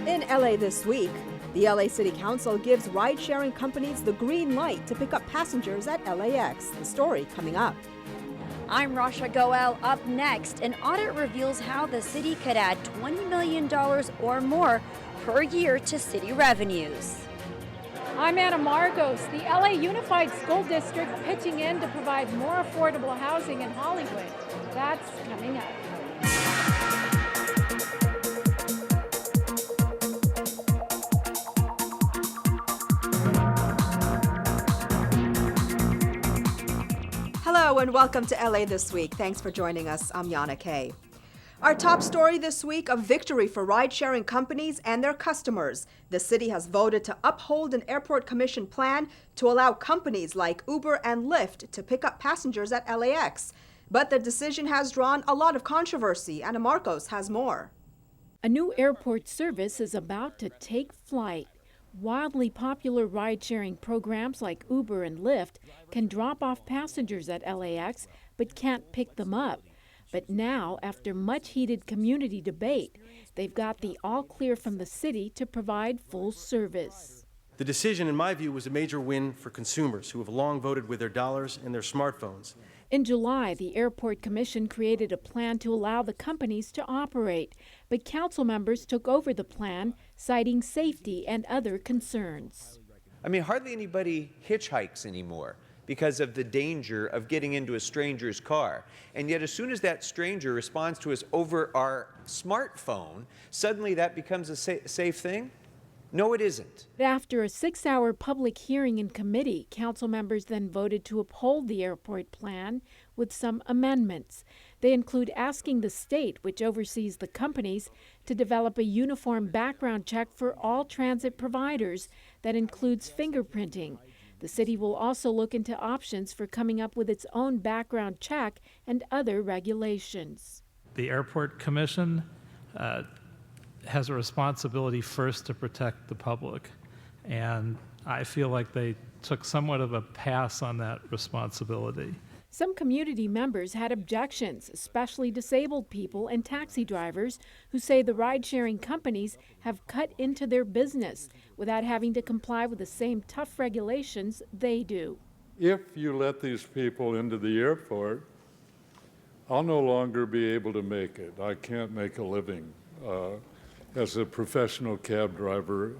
In LA this week, the LA City Council gives ride-sharing companies the green light to pick up passengers at LAX. The story coming up. I'm Rasha Goel. Up next, an audit reveals how the city could add $20 million or more per year to city revenues. I'm Anna Margos. The LA Unified School District pitching in to provide more affordable housing in Hollywood. That's coming up. Hello and welcome to LA This Week. Thanks for joining us. I'm Yana Kay. Our top story this week, a victory for ride-sharing companies and their customers. The city has voted to uphold an airport commission plan to allow companies like Uber and Lyft to pick up passengers at LAX. But the decision has drawn a lot of controversy. Anna Marcos has more. A new airport service is about to take flight. Wildly popular ride-sharing programs like Uber and Lyft can drop off passengers at LAX but can't pick them up. But now, after much heated community debate, they've got the all-clear from the city to provide full service. The decision, in my view, was a major win for consumers who have long voted with their dollars and their smartphones. In July, the Airport Commission created a plan to allow the companies to operate, but council members took over the plan, citing safety and other concerns. I mean, hardly anybody hitchhikes anymore because of the danger of getting into a stranger's car. And yet as soon as that stranger responds to us over our smartphone, suddenly that becomes a safe thing? No, it isn't. After a 6-hour public hearing in committee, council members then voted to uphold the airport plan with some amendments. They include asking the state, which oversees the companies, to develop a uniform background check for all transit providers that includes fingerprinting. The city will also look into options for coming up with its own background check and other regulations. The Airport Commission has a responsibility first to protect the public, and I feel like they took somewhat of a pass on that responsibility. Some community members had objections, especially disabled people and taxi drivers who say the ride-sharing companies have cut into their business without having to comply with the same tough regulations they do. If you let these people into the airport, I'll no longer be able to make it. I can't make a living as a professional cab driver.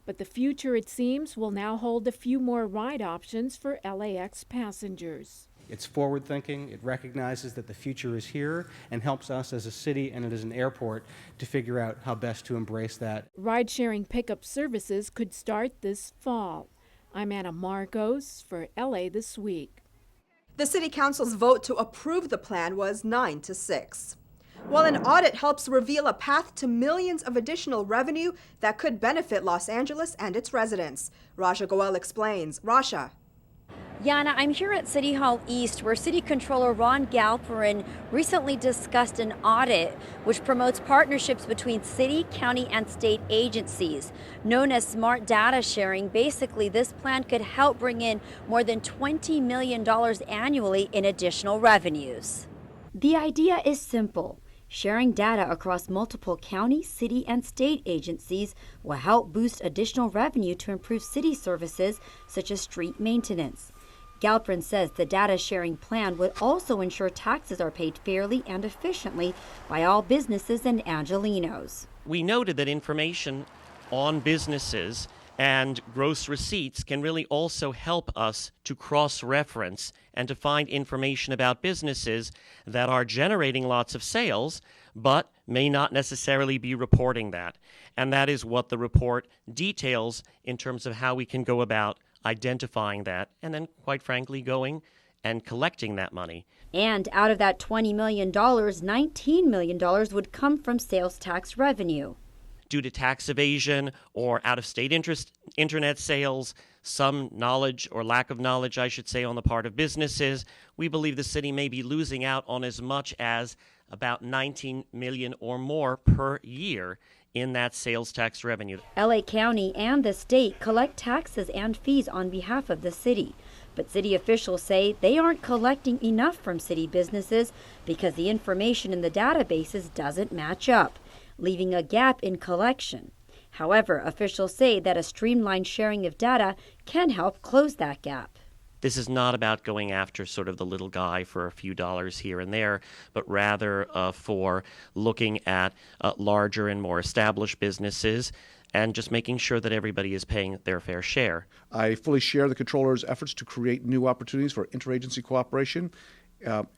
But the future, it seems, will now hold a few more ride options for LAX passengers. It's forward-thinking, it recognizes that the future is here, and helps us as a city and as an airport to figure out how best to embrace that. Ride-sharing pickup services could start this fall. I'm Anna Marcos for LA This Week. The City Council's vote to approve the plan was 9-6. While an audit helps reveal a path to millions of additional revenue that could benefit Los Angeles and its residents. Rasha Goel explains. Rasha. Yana, I'm here at City Hall East, where City Controller Ron Galperin recently discussed an audit which promotes partnerships between city, county, and state agencies. Known as smart data sharing, basically this plan could help bring in more than $20 million annually in additional revenues. The idea is simple. Sharing data across multiple county, city, and state agencies will help boost additional revenue to improve city services such as street maintenance. Galperin says the data sharing plan would also ensure taxes are paid fairly and efficiently by all businesses and Angelenos. We noted that information on businesses and gross receipts can really also help us to cross-reference and to find information about businesses that are generating lots of sales but may not necessarily be reporting that. And that is what the report details in terms of how we can go about identifying that and then, quite frankly, going and collecting that money. And out of that $20 million, $19 million would come from sales tax revenue. Due to tax evasion or out-of-state internet sales, some knowledge or lack of knowledge, I should say, on the part of businesses, we believe the city may be losing out on as much as about $19 million or more per year in that sales tax revenue. LA County and the state collect taxes and fees on behalf of the city. But city officials say they aren't collecting enough from city businesses because the information in the databases doesn't match up. leaving a gap in collection. However, officials say that a streamlined sharing of data can help close that gap. This is not about going after sort of the little guy for a few dollars here and there, but rather for looking at larger and more established businesses and just making sure that everybody is paying their fair share. I fully share the Comptroller's efforts to create new opportunities for interagency cooperation,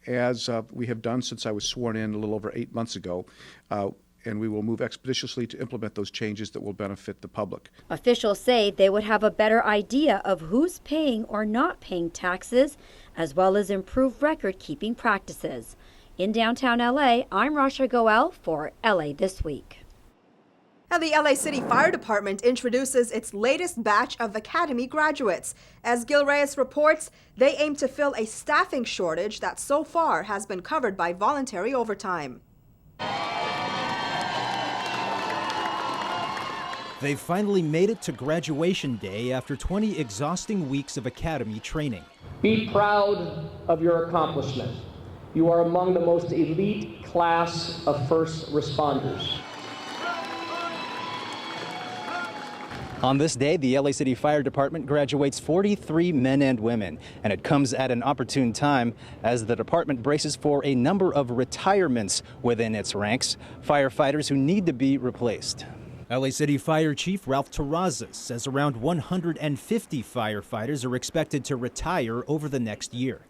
as we have done since I was sworn in a little over 8 months ago. And we will move expeditiously to implement those changes that will benefit the public. Officials say they would have a better idea of who's paying or not paying taxes, as well as improve record-keeping practices. In downtown LA, I'm Rasha Goel for LA This Week. Now, the LA City Fire Department introduces its latest batch of Academy graduates. As Gil Reyes reports, they aim to fill a staffing shortage that so far has been covered by voluntary overtime. They've finally made it to graduation day after 20 exhausting weeks of academy training. Be proud of your accomplishment. You are among the most elite class of first responders. On this day, the LA City Fire Department graduates 43 men and women, and it comes at an opportune time as the department braces for a number of retirements within its ranks, firefighters who need to be replaced. LA City Fire Chief Ralph Terrazas says around 150 firefighters are expected to retire over the next year.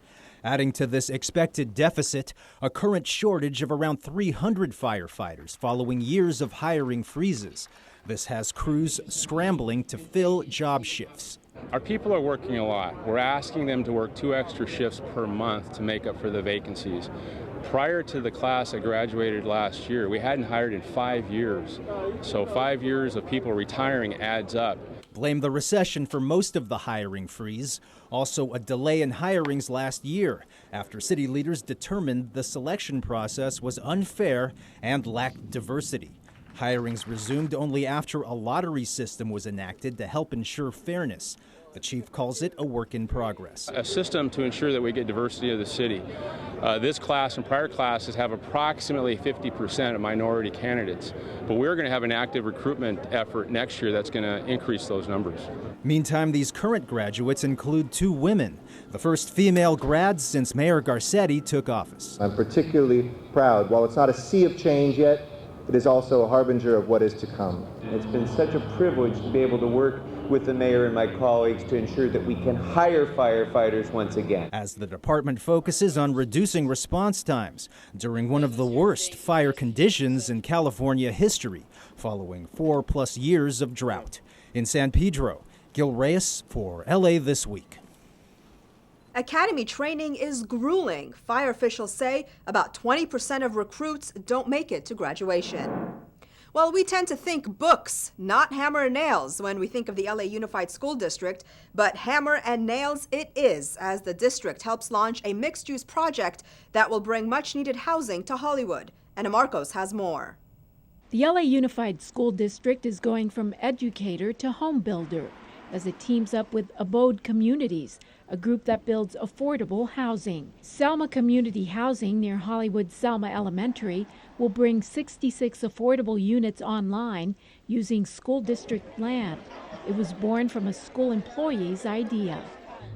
Adding to this expected deficit, a current shortage of around 300 firefighters following years of hiring freezes. This has crews scrambling to fill job shifts. Our people are working a lot. We're asking them to work 2 extra shifts per month to make up for the vacancies. Prior to the class that graduated last year, we hadn't hired in 5 years. So 5 years of people retiring adds up. Blame the recession for most of the hiring freeze. Also a delay in hirings last year after city leaders determined the selection process was unfair and lacked diversity. Hirings resumed only after a lottery system was enacted to help ensure fairness. The chief calls it a work in progress. A system to ensure that we get diversity of the city. This class and prior classes have approximately 50% of minority candidates, but we're going to have an active recruitment effort next year that's going to increase those numbers. Meantime, these current graduates include 2 women, the first female grads since Mayor Garcetti took office. I'm particularly proud. While it's not a sea of change yet, it is also a harbinger of what is to come. It's been such a privilege to be able to work with the mayor and my colleagues to ensure that we can hire firefighters once again. As the department focuses on reducing response times during one of the worst fire conditions in California history, following 4+ years of drought. In San Pedro, Gil Reyes for LA This Week. Academy training is grueling. Fire officials say about 20% of recruits don't make it to graduation. Well, we tend to think books, not hammer and nails, when we think of the LA Unified School District, but hammer and nails it is, as the district helps launch a mixed-use project that will bring much-needed housing to Hollywood. Anna Marcos has more. The LA Unified School District is going from educator to home builder as it teams up with Abode Communities, a group that builds affordable housing. Selma Community Housing near Hollywood's Selma Elementary will bring 66 affordable units online using school district land. It was born from a school employee's idea.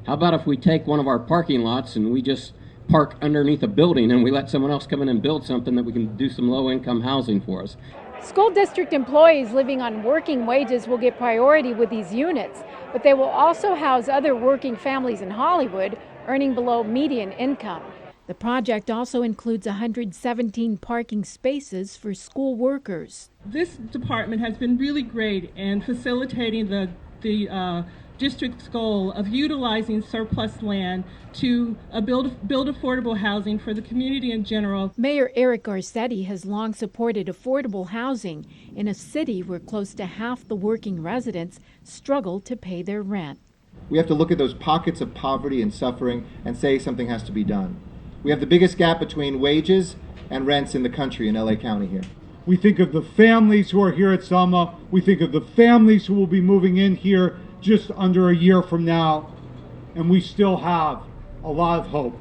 How about if we take one of our parking lots and we just park underneath a building and we let someone else come in and build something that we can do some low-income housing for us? School district employees living on working wages will get priority with these units, but they will also house other working families in Hollywood earning below median income. The project also includes 117 parking spaces for school workers. This department has been really great in facilitating the district's goal of utilizing surplus land to build affordable housing for the community in general. Mayor Eric Garcetti has long supported affordable housing in a city where close to half the working residents struggle to pay their rent. We have to look at those pockets of poverty and suffering and say something has to be done. We have the biggest gap between wages and rents in the country in LA County here. We think of the families who are here at Selma. We think of the families who will be moving in here just under a year from now, and we still have a lot of hope.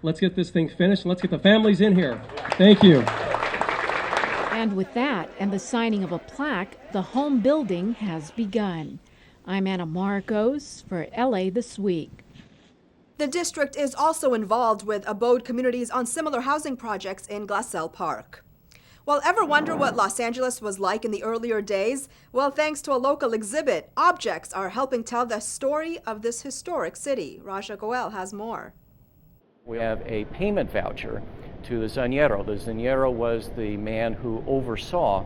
Let's get this thing finished. Let's get the families in here. Thank you. And with that and the signing of a plaque, the home building has begun. I'm Anna Marcos for LA This Week. The district is also involved with abode communities on similar housing projects in Glassell Park. Well, ever wonder what Los Angeles was like in the earlier days? Well, thanks to a local exhibit, objects are helping tell the story of this historic city. Raja Goel has more. We have a payment voucher to the Zaniero. The Zaniero was the man who oversaw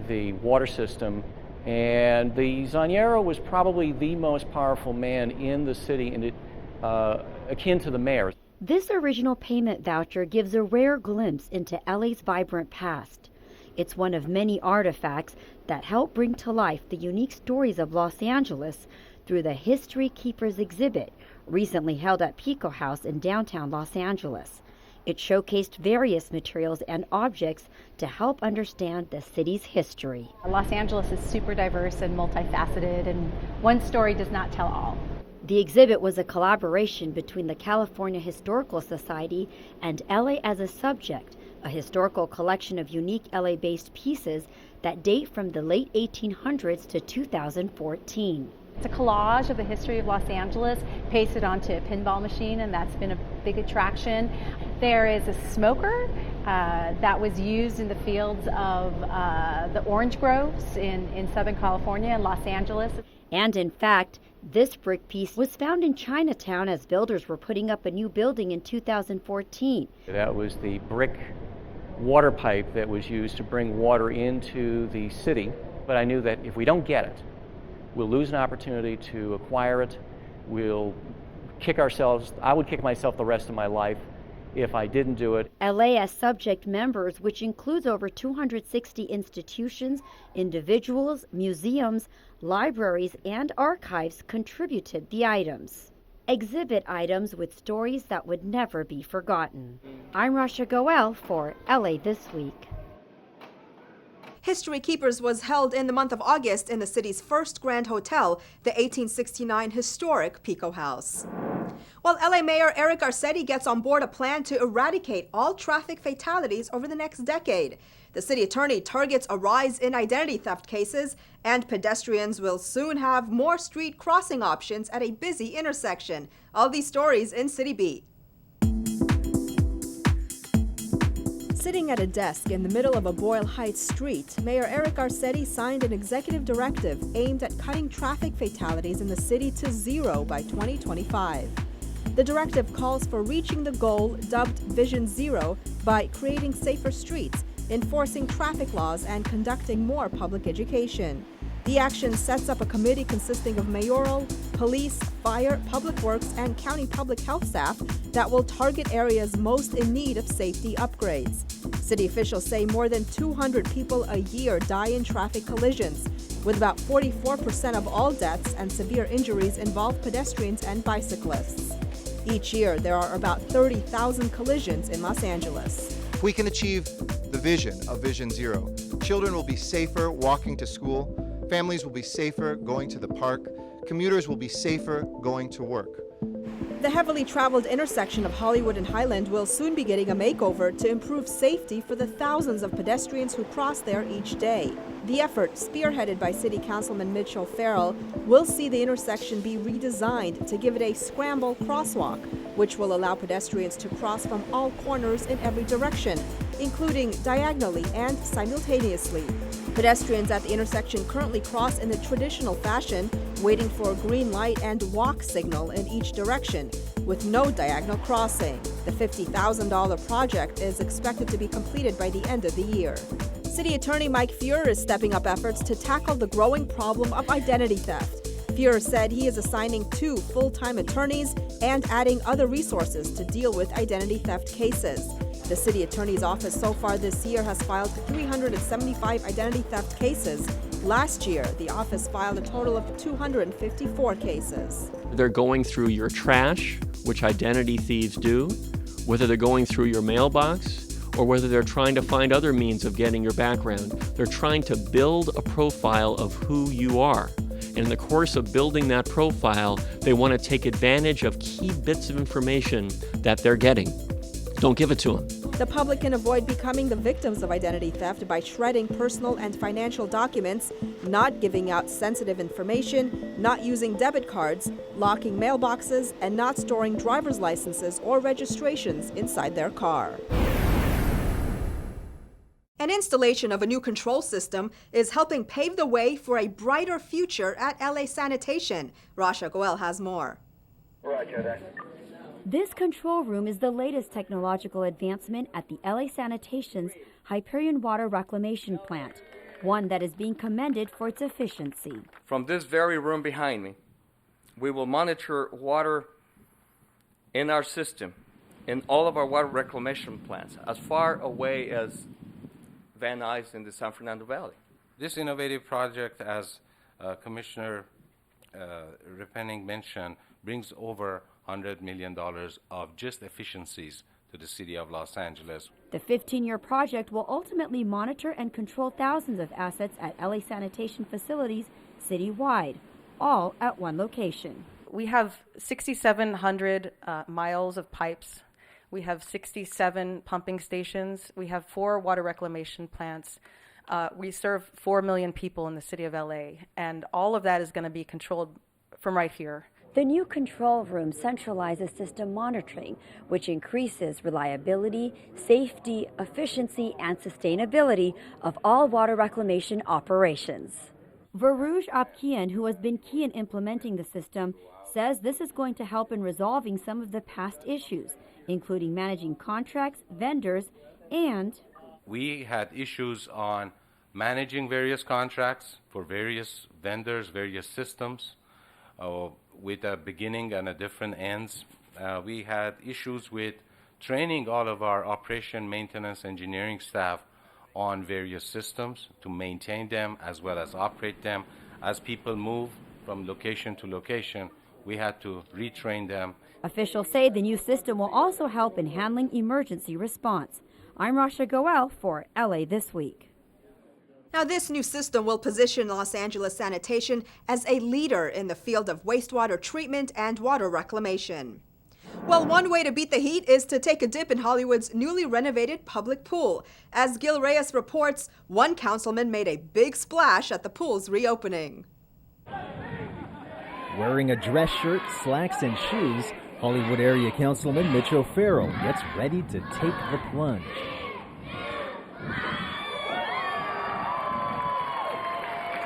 the water system, and the Zaniero was probably the most powerful man in the city, and akin to the mayor. This original payment voucher gives a rare glimpse into LA's vibrant past. It's one of many artifacts that help bring to life the unique stories of Los Angeles through the History Keepers exhibit, recently held at Pico House in downtown Los Angeles. It showcased various materials and objects to help understand the city's history. Los Angeles is super diverse and multifaceted, and one story does not tell all. The exhibit was a collaboration between the California Historical Society and LA as a Subject, a historical collection of unique LA-based pieces that date from the late 1800s to 2014. It's a collage of the history of Los Angeles pasted onto a pinball machine, and that's been a big attraction. There is a smoker that was used in the fields of the orange groves in Southern California and Los Angeles. And in fact, this brick piece was found in Chinatown as builders were putting up a new building in 2014. That was the brick water pipe that was used to bring water into the city. But I knew that if we don't get it, we'll lose an opportunity to acquire it. We'll kick ourselves. I would kick myself the rest of my life if I didn't do it. LA as Subject members, which includes over 260 institutions, individuals, museums, libraries, and archives, contributed the items. Exhibit items with stories that would never be forgotten. I'm Rasha Goel for LA This Week. History Keepers was held in the month of August in the city's first Grand Hotel, the 1869 historic Pico House. Well, LA Mayor Eric Garcetti gets on board a plan to eradicate all traffic fatalities over the next decade. The city attorney targets a rise in identity theft cases, and pedestrians will soon have more street crossing options at a busy intersection. All these stories in City Beat. Sitting at a desk in the middle of a Boyle Heights street, Mayor Eric Garcetti signed an executive directive aimed at cutting traffic fatalities in the city to zero by 2025. The directive calls for reaching the goal dubbed Vision Zero by creating safer streets, enforcing traffic laws, and conducting more public education. The action sets up a committee consisting of mayoral, police, fire, public works, and county public health staff that will target areas most in need of safety upgrades. City officials say more than 200 people a year die in traffic collisions, with about 44% of all deaths and severe injuries involve pedestrians and bicyclists. Each year, there are about 30,000 collisions in Los Angeles. If we can achieve the vision of Vision Zero, children will be safer walking to school, families will be safer going to the park, commuters will be safer going to work. The heavily traveled intersection of Hollywood and Highland will soon be getting a makeover to improve safety for the thousands of pedestrians who cross there each day. The effort, spearheaded by City Councilman Mitchell Farrell, will see the intersection be redesigned to give it a scramble crosswalk, which will allow pedestrians to cross from all corners in every direction, including diagonally and simultaneously. Pedestrians at the intersection currently cross in the traditional fashion, waiting for a green light and walk signal in each direction, with no diagonal crossing. The $50,000 project is expected to be completed by the end of the year. City Attorney Mike Fuhrer is stepping up efforts to tackle the growing problem of identity theft. Fuhrer said he is assigning 2 full-time attorneys and adding other resources to deal with identity theft cases. The city attorney's office so far this year has filed 375 identity theft cases. Last year, the office filed a total of 254 cases. They're going through your trash, which identity thieves do, whether they're going through your mailbox, or whether they're trying to find other means of getting your background. They're trying to build a profile of who you are. And in the course of building that profile, they want to take advantage of key bits of information that they're getting. don't give it to them. The public can avoid becoming the victims of identity theft by shredding personal and financial documents, not giving out sensitive information, not using debit cards, locking mailboxes, and not storing driver's licenses or registrations inside their car. An installation of a new control system is helping pave the way for a brighter future at LA Sanitation. Rasha Goel has more. Roger that. This control room is the latest technological advancement at the LA Sanitation's Hyperion Water Reclamation Plant, one that is being commended for its efficiency. From this very room behind me, we will monitor water in our system, in all of our water reclamation plants, as far away as Van Nuys in the San Fernando Valley. This innovative project, as Commissioner Repenning mentioned, brings over $100 million of just efficiencies to the city of Los Angeles. The 15-year project will ultimately monitor and control thousands of assets at LA Sanitation facilities citywide, all at one location. We have 6,700 miles of pipes. We have 67 pumping stations. We have 4 water reclamation plants. We serve 4 million people in the city of LA, and all of that is going to be controlled from right here. The new control room centralizes system monitoring, which increases reliability, safety, efficiency, and sustainability of all water reclamation operations. Varouj Apkian, who has been key in implementing the system, says this is going to help in resolving some of the past issues, including managing contracts, vendors, and we had issues on managing various contracts for various vendors, various systems, with a beginning and a different ends. We had issues with training all of our operation, maintenance, engineering staff on various systems to maintain them as well as operate them. As people move from location to location, we had to retrain them. Officials say the new system will also help in handling emergency response. I'm Rasha Goel for LA This Week. Now, this new system will position Los Angeles Sanitation as a leader in the field of wastewater treatment and water reclamation. Well, one way to beat the heat is to take a dip in Hollywood's newly renovated public pool. As Gil Reyes reports, one councilman made a big splash at the pool's reopening. Wearing a dress shirt, slacks, and shoes, Hollywood area councilman Mitch O'Farrell gets ready to take the plunge.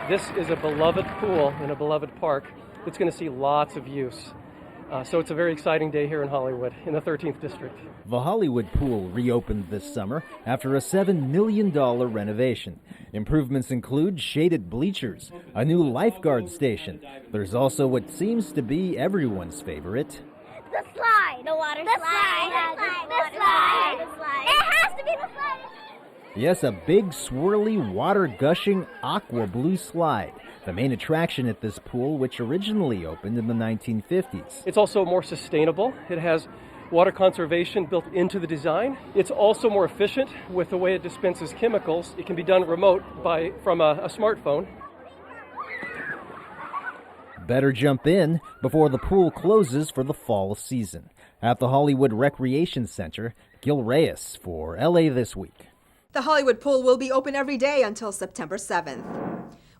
This is a beloved pool in a beloved park. It's going to see lots of use. So it's a very exciting day here in Hollywood, in the 13th District. The Hollywood pool reopened this summer after a $7 million renovation. Improvements include shaded bleachers, a new lifeguard station. There's also what seems to be everyone's favorite. The slide. The water slide. The slide. It has to be the slide. Yes, a big, swirly, water-gushing aqua blue slide. The main attraction at this pool, which originally opened in the 1950s. It's also more sustainable. It has water conservation built into the design. It's also more efficient with the way it dispenses chemicals. It can be done remote from a smartphone. Better jump in before the pool closes for the fall season. At the Hollywood Recreation Center, Gil Reyes for LA This Week. The Hollywood pool will be open every day until September 7th.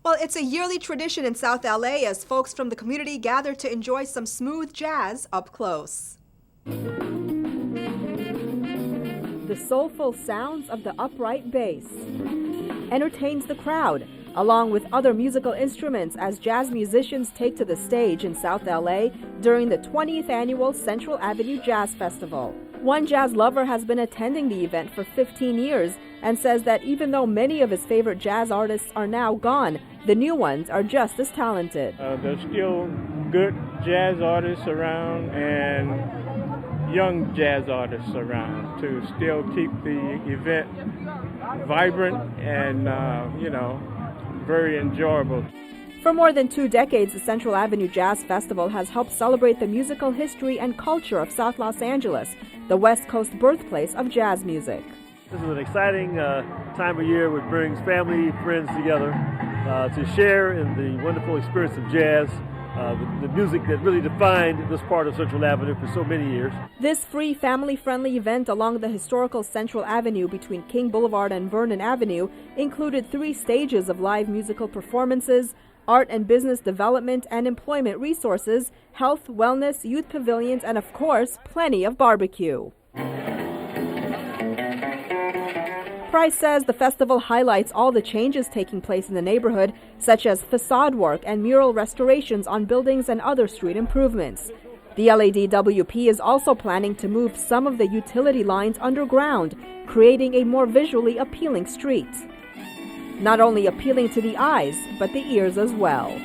Well, it's a yearly tradition in South LA as folks from the community gather to enjoy some smooth jazz up close. The soulful sounds of the upright bass entertains the crowd, along with other musical instruments as jazz musicians take to the stage in South LA during the 20th annual Central Avenue Jazz Festival. One jazz lover has been attending the event for 15 years and says that even though many of his favorite jazz artists are now gone, the new ones are just as talented. There's still good jazz artists around and young jazz artists around to still keep the event vibrant and, very enjoyable. For more than 2 decades, the Central Avenue Jazz Festival has helped celebrate the musical history and culture of South Los Angeles, the West Coast birthplace of jazz music. This is an exciting time of year which brings family, friends together to share in the wonderful experience of jazz the music that really defined this part of Central Avenue for so many years. This free, family-friendly event along the historical Central Avenue between King Boulevard and Vernon Avenue included 3 stages of live musical performances, art and business development and employment resources, health, wellness, youth pavilions, and of course, plenty of barbecue. Price says the festival highlights all the changes taking place in the neighborhood, such as facade work and mural restorations on buildings and other street improvements. The LADWP is also planning to move some of the utility lines underground, creating a more visually appealing street. Not only appealing to the eyes, but the ears as well.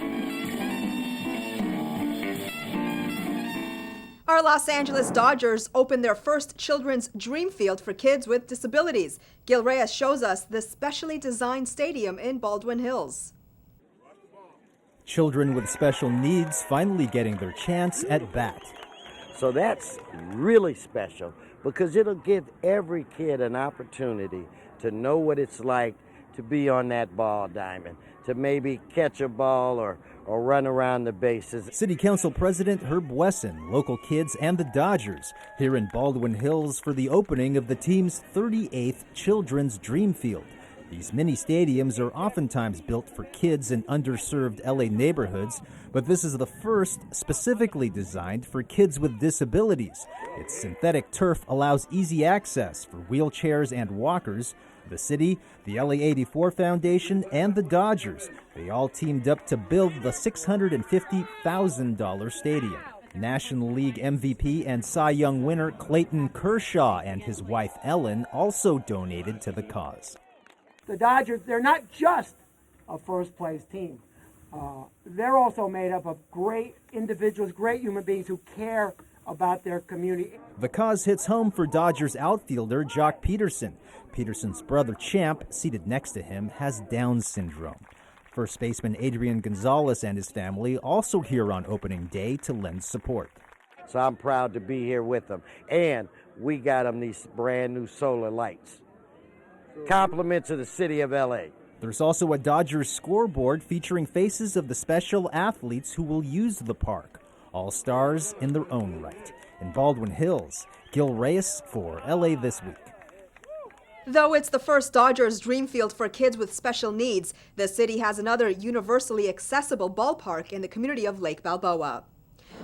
Our Los Angeles Dodgers opened their first children's Dreamfield for kids with disabilities. Gil Reyes shows us this specially designed stadium in Baldwin Hills. Children with special needs finally getting their chance at bat. So that's really special because it'll give every kid an opportunity to know what it's like to be on that ball diamond, to maybe catch a ball or run around the bases. City Council President Herb Wesson, local kids, and the Dodgers here in Baldwin Hills for the opening of the team's 38th Children's Dreamfield. These mini stadiums are oftentimes built for kids in underserved LA neighborhoods, but this is the first specifically designed for kids with disabilities. Its synthetic turf allows easy access for wheelchairs and walkers. The city, the LA84 Foundation, and the Dodgers, they all teamed up to build the $650,000 stadium. National League MVP and Cy Young winner Clayton Kershaw and his wife Ellen also donated to the cause. The Dodgers, they're not just a first-place team. They're also made up of great individuals, great human beings who care about their community. The cause hits home for Dodgers outfielder Jock Peterson. Peterson's brother Champ, seated next to him, has Down syndrome. First baseman Adrian Gonzalez and his family also here on opening day to lend support. So I'm proud to be here with them. And we got them these brand new solar lights. Compliments to the city of LA. There's also a Dodgers scoreboard featuring faces of the special athletes who will use the park. All stars in their own right. In Baldwin Hills, Gil Reyes for LA This Week. Though it's the first Dodgers Dreamfield for kids with special needs, the city has another universally accessible ballpark in the community of Lake Balboa.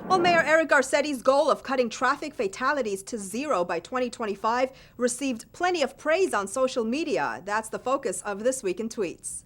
Well, Mayor Eric Garcetti's goal of cutting traffic fatalities to 0 by 2025 received plenty of praise on social media. That's the focus of This Week in Tweets.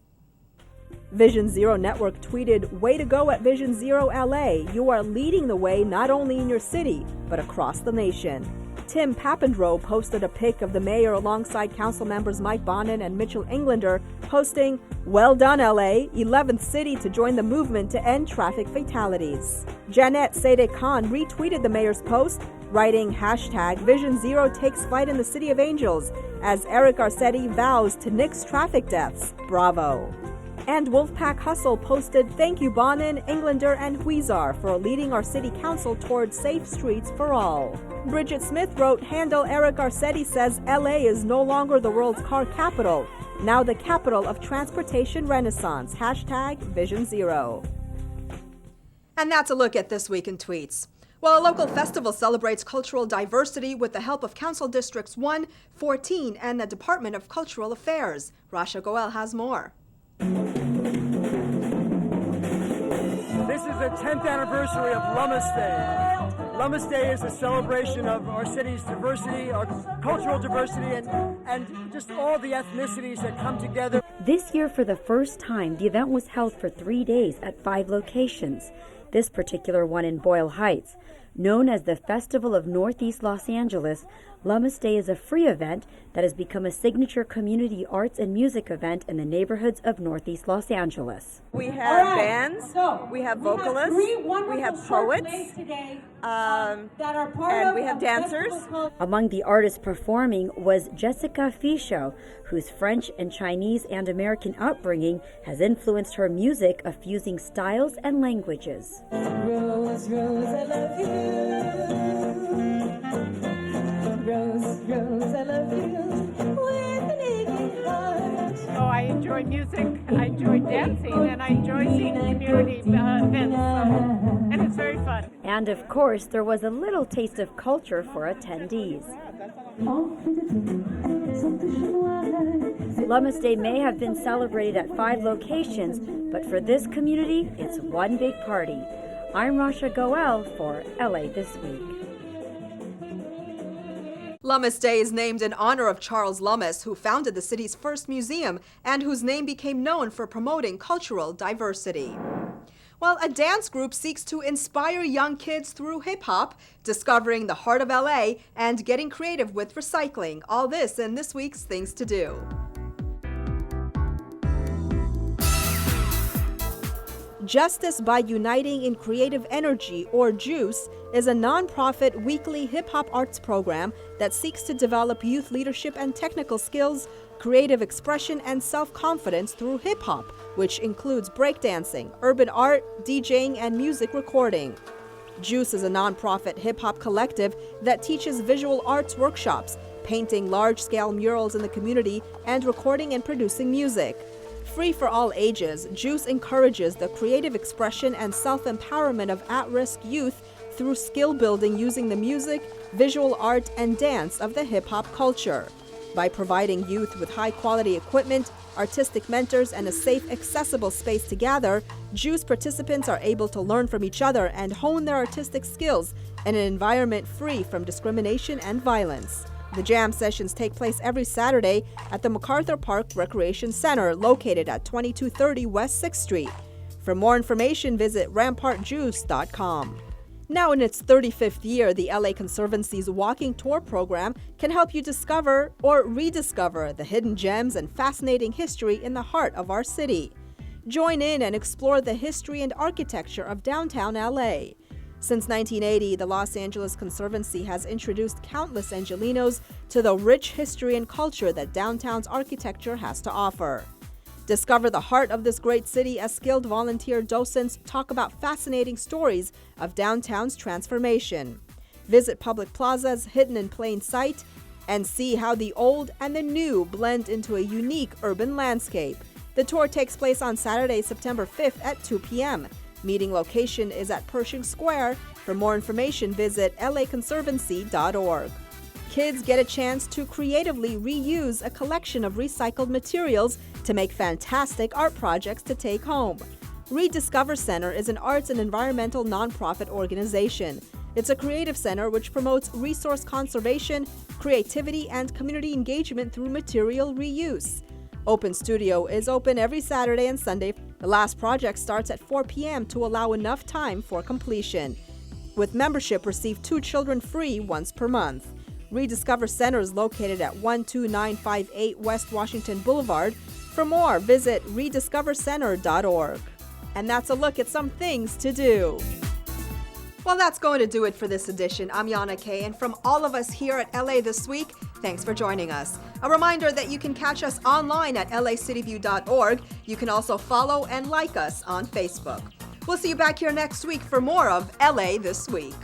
Vision Zero Network tweeted, "Way to go at Vision Zero LA. You are leading the way not only in your city, but across the nation." Tim Papandreou posted a pic of the mayor alongside council members Mike Bonin and Mitchell Englander, posting, "Well done, LA, 11th city to join the movement to end traffic fatalities." Janet Sede Khan retweeted the mayor's post, writing hashtag Vision Zero takes flight in the City of Angels as Eric Garcetti vows to nix traffic deaths. Bravo. And Wolfpack Hustle posted, "Thank you Bonin, Englander, and Huizar for leading our city council towards safe streets for all." Bridget Smith wrote, "Handle Eric Garcetti says LA is no longer the world's car capital, now the capital of transportation renaissance. Hashtag Vision Zero." And that's a look at This Week in Tweets. Well, a local festival celebrates cultural diversity with the help of Council Districts 1, 14, and the Department of Cultural Affairs. Rasha Goel has more. This is the 10th anniversary of Lummis Day. Lummis Day is a celebration of our city's diversity, our cultural diversity, and just all the ethnicities that come together. This year, for the first time, the event was held for 3 days at 5 locations. This particular one in Boyle Heights. Known as the Festival of Northeast Los Angeles, Lummis Day is a free event that has become a signature community arts and music event in the neighborhoods of Northeast Los Angeles. We have bands, we have vocalists, we have poets, and we have dancers. Among the artists performing was Jessica Fichot, whose French and Chinese and American upbringing has influenced her music of fusing styles and languages. Rose, Rose, I love you. Rose, Rose, I love you with an aching heart. Oh, I enjoy music, I enjoy dancing, and I enjoy seeing community events. And of course, there was a little taste of culture for attendees. Lummis Day may have been celebrated at 5 locations, but for this community, it's one big party. I'm Rasha Goel for LA This Week. Lummis Day is named in honor of Charles Lummis, who founded the city's first museum and whose name became known for promoting cultural diversity. Well, a dance group seeks to inspire young kids through hip-hop, discovering the heart of LA, and getting creative with recycling. All this in this week's Things to Do. Justice by Uniting in Creative Energy, or JUICE, is a nonprofit weekly hip-hop arts program that seeks to develop youth leadership and technical skills, creative expression, and self-confidence through hip-hop, which includes breakdancing, urban art, DJing, and music recording. JUICE is a nonprofit hip-hop collective that teaches visual arts workshops, painting large-scale murals in the community, and recording and producing music. Free for all ages, JUICE encourages the creative expression and self-empowerment of at-risk youth through skill building using the music, visual art, and dance of the hip-hop culture. By providing youth with high-quality equipment, artistic mentors, and a safe, accessible space to gather, JUICE participants are able to learn from each other and hone their artistic skills in an environment free from discrimination and violence. The jam sessions take place every Saturday at the MacArthur Park Recreation Center, located at 2230 West 6th Street. For more information, visit rampartjuice.com. Now in its 35th year, the LA Conservancy's walking tour program can help you discover or rediscover the hidden gems and fascinating history in the heart of our city. Join in and explore the history and architecture of downtown LA. Since 1980, the Los Angeles Conservancy has introduced countless Angelenos to the rich history and culture that downtown's architecture has to offer. Discover the heart of this great city as skilled volunteer docents talk about fascinating stories of downtown's transformation. Visit public plazas hidden in plain sight and see how the old and the new blend into a unique urban landscape. The tour takes place on Saturday, September 5th at 2 p.m. Meeting location is at Pershing Square. For more information, visit laconservancy.org. Kids get a chance to creatively reuse a collection of recycled materials to make fantastic art projects to take home. Rediscover Center is an arts and environmental nonprofit organization. It's a creative center which promotes resource conservation, creativity, and community engagement through material reuse. Open Studio is open every Saturday and Sunday. The last project starts at 4 p.m. to allow enough time for completion. With membership, receive 2 children free once per month. Rediscover Center is located at 12958 West Washington Boulevard. For more, visit rediscovercenter.org. And that's a look at some things to do. Well, that's going to do it for this edition. I'm Yana Kay, and from all of us here at LA This Week, thanks for joining us. A reminder that you can catch us online at lacityview.org. You can also follow and like us on Facebook. We'll see you back here next week for more of LA This Week.